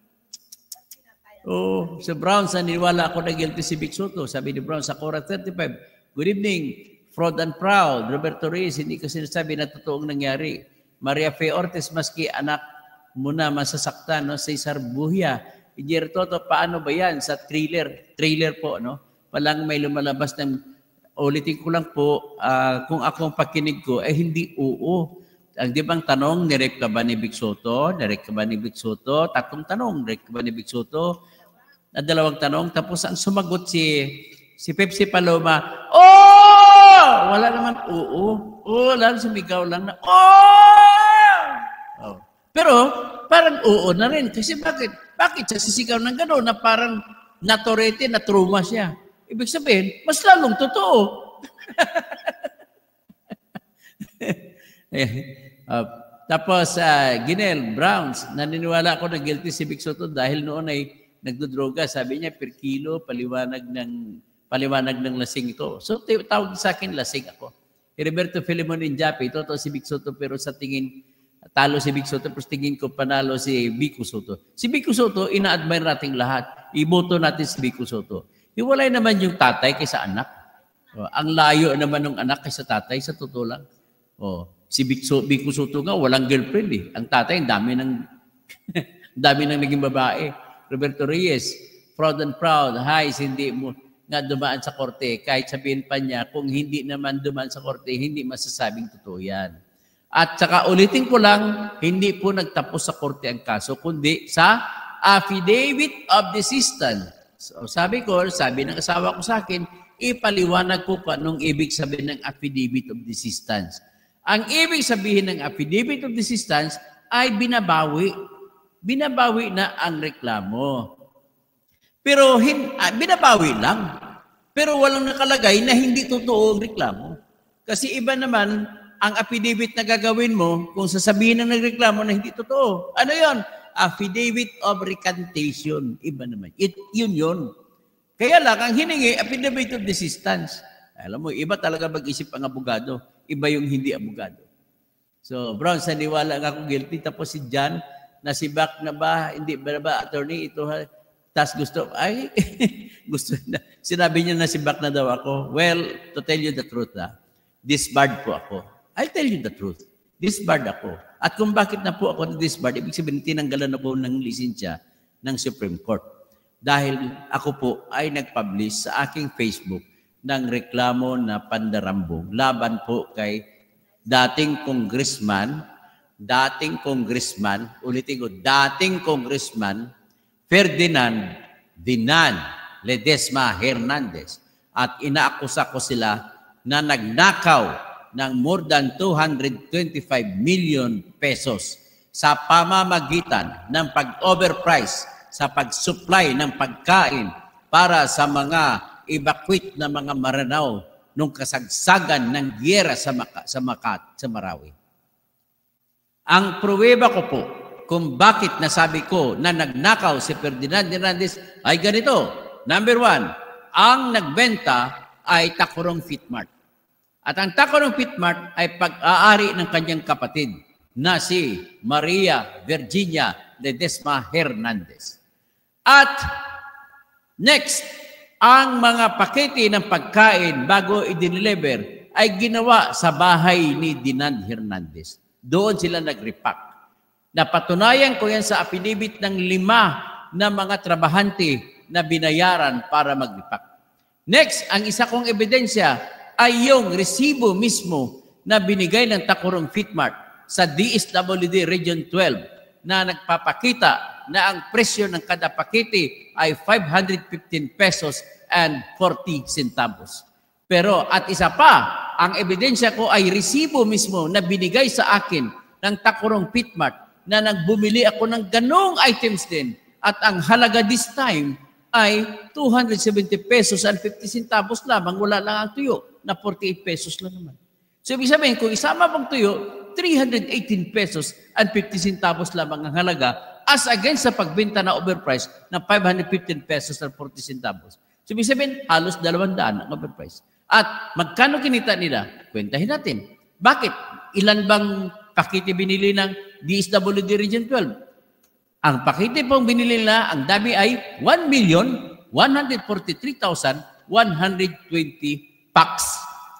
Oh, sa Brown, naniwala ako na guilty si Vic Soto. Sabi ni Brown sa Cora 35, good evening, fraud and proud. Roberto Reyes, hindi ko sinasabi na totoong nangyari. Maria Fe Ortiz, maski anak mo na masasaktan, no? Cesar Buhia. Ijer Toto, paano ba yan? Sa trailer po, no? Palang may lumalabas ng, ulitin ko lang po, kung akong pakinig ko, hindi oo. Ang di bang tanong, nirep ka ba ni Vic Soto? Nirep ka ba ni Vic Soto? Tatlong tanong, nirep ka ba ni Vic Soto? Na dalawang tanong. Tapos ang sumagot si Pepsi Paloma, oh! Wala naman, oo. Oo, lang sumigaw lang na, oh! Pero, parang oo na rin. Kasi bakit? Bakit siya sisigaw ng gano'n na parang natorete, na-trauma siya? Ibig sabihin, mas lalong totoo. Tapos, Ginel Browns, naniniwala ako na guilty si Vic Soto dahil noon ay nagdodroga. Sabi niya, per kilo, paliwanag ng lasing ito. So, tawag sa akin, lasing ako. Roberto Filemon Injapi, totoo si Vic Soto, pero sa tingin, talo si Vic Soto, pero tingin ko panalo si Vico Soto. Si Vico Soto, ina-admire nating lahat. Iboto natin si Vico Soto. Hiwalay naman yung tatay kaysa anak. Ang layo naman ng anak kaysa tatay, sa totoo lang. Si Vico Soto nga, walang girlfriend eh. Ang tatay, ang dami ng naging babae. Roberto Reyes, fraud and proud, hindi mo nga dumaan sa korte. Kahit sabihin pa niya, kung hindi naman dumaan sa korte, hindi masasabing totoo yan. At saka ulitin ko lang, hindi po nagtapos sa korte ang kaso, kundi sa affidavit of desistance. So, sabi ng asawa ko sa akin, ipaliwanag ko kung anong ibig sabihin ng affidavit of desistance. Ang ibig sabihin ng affidavit of desistance ay binabawi. Binabawi na ang reklamo. Pero binabawi lang. Pero walang nakalagay na hindi totoo ang reklamo. Kasi iba naman ang affidavit na gagawin mo kung sasabihin ng nagreklamo na hindi totoo. Ano yon? Affidavit of recantation. Iba naman. Yun. Kaya lang, ang hiningi, affidavit of desistance. Alam mo, iba talaga mag-isip ang abogado. Iba yung hindi abogado. So, Brown, saniwala nga ako guilty. Tapos si John, nasibak na ba? Hindi ba attorney? Ito, tas gusto, gusto na. Sinabi niya nasibak na daw ako. Well, to tell you the truth, disbarred po ako. I'll tell you the truth. Disbarred ako. At kung bakit na po ako na-disbarred, ibig sabihin, tinanggalan ako ng lisensya ng Supreme Court. Dahil ako po ay nag-publish sa aking Facebook ng reklamo na pandarambong laban po kay dating congressman, Ferdinand Dinan Ledesma Hernandez. At inaakusa ko sila na nagnakaw ng more than 225 million pesos sa pamamagitan ng pag-overprice sa pag-supply ng pagkain para sa mga evacuate na mga Maranao nung kasagsagan ng giyera sa Marawi. Ang pruweba ko po kung bakit nasabi ko na nagnakaw si Ferdinand Hernandez ay ganito. Number 1, ang nagbenta ay Tacorong Fitmart. At ang Tacorong Fitmart ay pag-aari ng kanyang kapatid na si Maria Virginia Ledesma Hernandez. At next, ang mga pakete ng pagkain bago i-deliver ay ginawa sa bahay ni Dinan Hernandez. Doon sila nag-repack. Napatunayan ko yan sa affidavit ng 5 na mga trabahante na binayaran para mag-repack. Next, ang isa kong ebidensya ay yung resibo mismo na binigay ng Tacorong Fitmart sa DSWD Region 12 na nagpapakita na ang presyo ng kada pakete ay 515 pesos and 40 centavos. Pero at isa pa, ang ebidensya ko ay resibo mismo na binigay sa akin ng Tacorong Fitmart na nagbumili ako ng ganong items din. At ang halaga this time ay 270 pesos and 50 centavos lamang. Wala lang ang tuyo na 48 pesos lang naman. So ibig sabihin, kung isama pang tuyo, 318 pesos and 50 centavos lamang ang halaga as against sa pagbenta na overprice ng 515 pesos and 40 centavos. So ibig sabihin, halos 200 ang overprice. At magkano kinita nila? Kwentahin natin. Bakit? Ilan bang pakete binili ng DSWD Region 12? Ang pakete pong binili nila, ang dami ay 1,143,120 packs.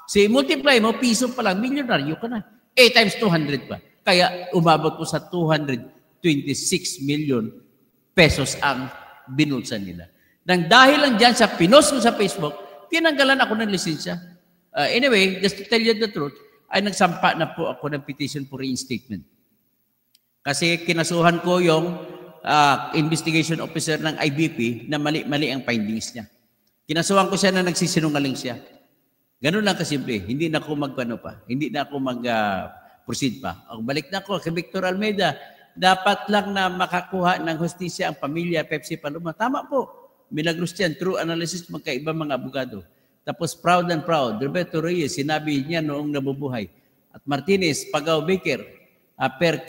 So multiply mo, piso pa lang, milyonaryo ka na. 8 times 200 pa. Kaya umabot po sa 226 million pesos ang binulsa nila. Nang dahil lang dyan sa pinost ko sa Facebook, tinanggalan ako ng lisensya. Anyway, just to tell you the truth, ay nagsampa na po ako ng petition for reinstatement. Kasi kinasuhan ko yung investigation officer ng IBP na mali-mali ang findings niya. Kinasuhan ko siya na nagsisinungaling siya. Ganun lang kasimple. Hindi na ako magpano pa. Hindi na ako mag-proceed pa. Balik na ako kay Victor Almeida. Dapat lang na makakuha ng hustisya ang pamilya Pepsi Paloma. Tama po. Milagros yan. True analysis magkaiba mga abogado. Tapos proud and proud. Roberto Reyes, sinabi niya noong nabubuhay. At Martinez, Pagao Baker, per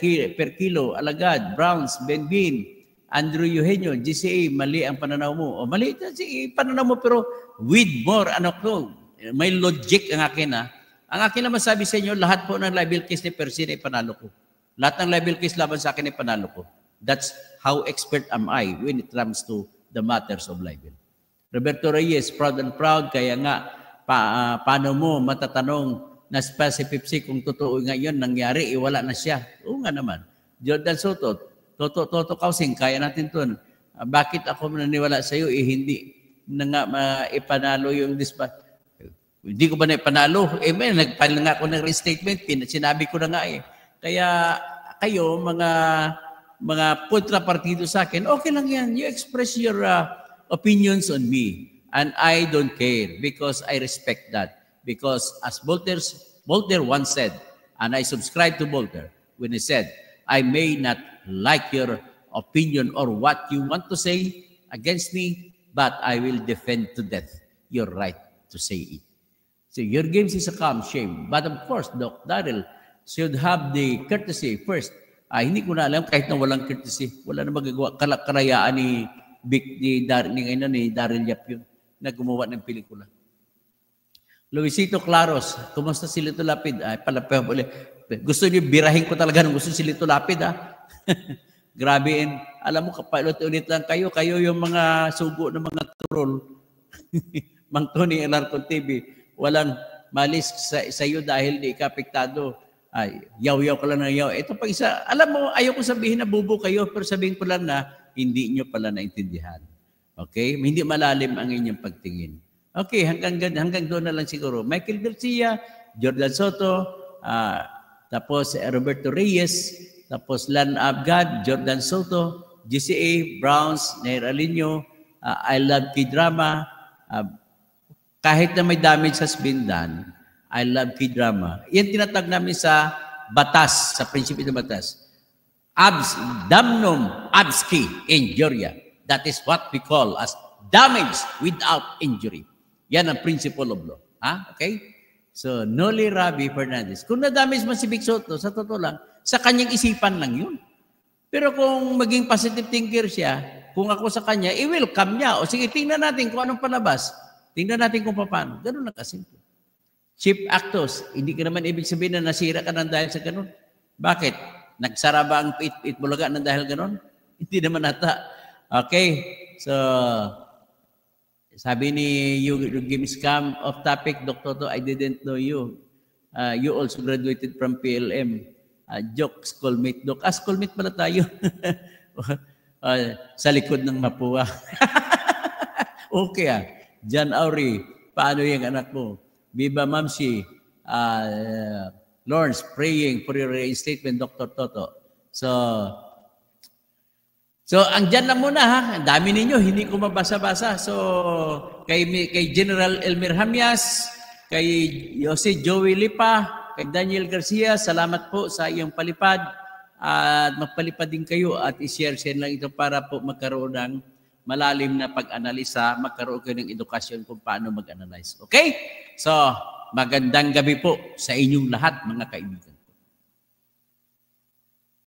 kilo, Alagad, Browns, Benbin, Andrew Eugenio, GCA, mali ang pananaw mo. O mali ang pananaw mo pero with more, may logic ang akin ha. Ang akin naman sabi sa inyo, lahat po ng libel case ni Persina ay panalo ko. Lahat ng libel case laban sa akin ay panalo ko. That's how expert am I when it comes to the matters of libel. Roberto Reyes, proud and proud, kaya nga, paano mo matatanong na si Pepsi kung totoo ngayon nangyari, wala na siya. Oo nga naman. Jordan Soto, Toto Kausing, kaya natin to. Bakit ako naniniwala sa iyo, hindi na nga ipanalo yung dispatch? Hindi ko ba na ipanalo? Nagpile nga ako ng restatement, sinabi ko na nga eh. Kaya kayo, mga kontrapartido sa akin, okay lang yan. You express your opinions on me. And I don't care because I respect that. Because as Voltaire once said, and I subscribe to Voltaire, when he said, I may not like your opinion or what you want to say against me, but I will defend to death your right to say it. So your games is a calm shame. But of course, Doc Daryl should have the courtesy first. Hindi ko na alam kahit na walang courtesy. Wala na magagawa. Karayaan ni Daryl Yap yun na gumawa ng pelikula. Luisito Claros, kumusta si Lito Lapid? Gusto niyo birahin ko talaga ng gusto si Lito Lapid Grabe. Alam mo, kapalot-ulit lang kayo. Kayo yung mga sugo ng mga troll. Mang Tony Alarcon TV. Walang malis sa iyo dahil di ka apektado. Yaw-yaw ka lang ng yaw. Ito pa isa. Alam mo, ayaw ko sabihin na bubo kayo, pero sabihin ko lang na hindi nyo pala naintindihan. Okay? Hindi malalim ang inyong pagtingin. Okay, hanggang doon na lang siguro. Michael Garcia, Jordan Soto, tapos Roberto Reyes, tapos Lan Abgad, Jordan Soto, GCA, Browns, Nair Alinio, I Love K-Drama, kahit na may damage has been done, I love K-Drama. Yan tinatag namin sa batas, sa prinsipyo ng batas. Abs damnum absci injuria. That is what we call as damage without injury. Yan ang principle of law. Okay? So, Noli Rabi Fernandez. Kung na-damage man si Vic Soto, sa totoo lang, sa kanyang isipan lang yun. Pero kung maging positive thinker siya, kung ako sa kanya, i-welcome niya. O sige, tingnan natin kung anong palabas. Tingnan natin kung paano. Ganun na kasimple. Chief actors, hindi ka naman ibig sabihin na nasira ka ng dahil sa ganun. Bakit? Nagsara ba ang Itbulaga ng dahil ganun? Hindi naman ata. Okay. So, sabi ni you give me scam off topic, Dr. To, I didn't know you. You also graduated from PLM. Joke, schoolmate, Doc. Schoolmate pala tayo. Sa likod ng Mapua. Okay John Aury, paano yung anak mo? Viva Mamsi, Lawrence, praying for your reinstatement, Dr. Toto. So ang dyan lang muna ang dami ninyo, hindi ko mabasa-basa. So, kay General Elmer Hamias, kay Jose Joey Lipa, kay Daniel Garcia, salamat po sa iyong palipad. At magpalipad din kayo at i-share lang ito para po magkaroon ng malalim na pag-analisa, magkaroon kayo ng edukasyon kung paano mag-analyze. Okay? So, magandang gabi po sa inyong lahat, mga kaibigan.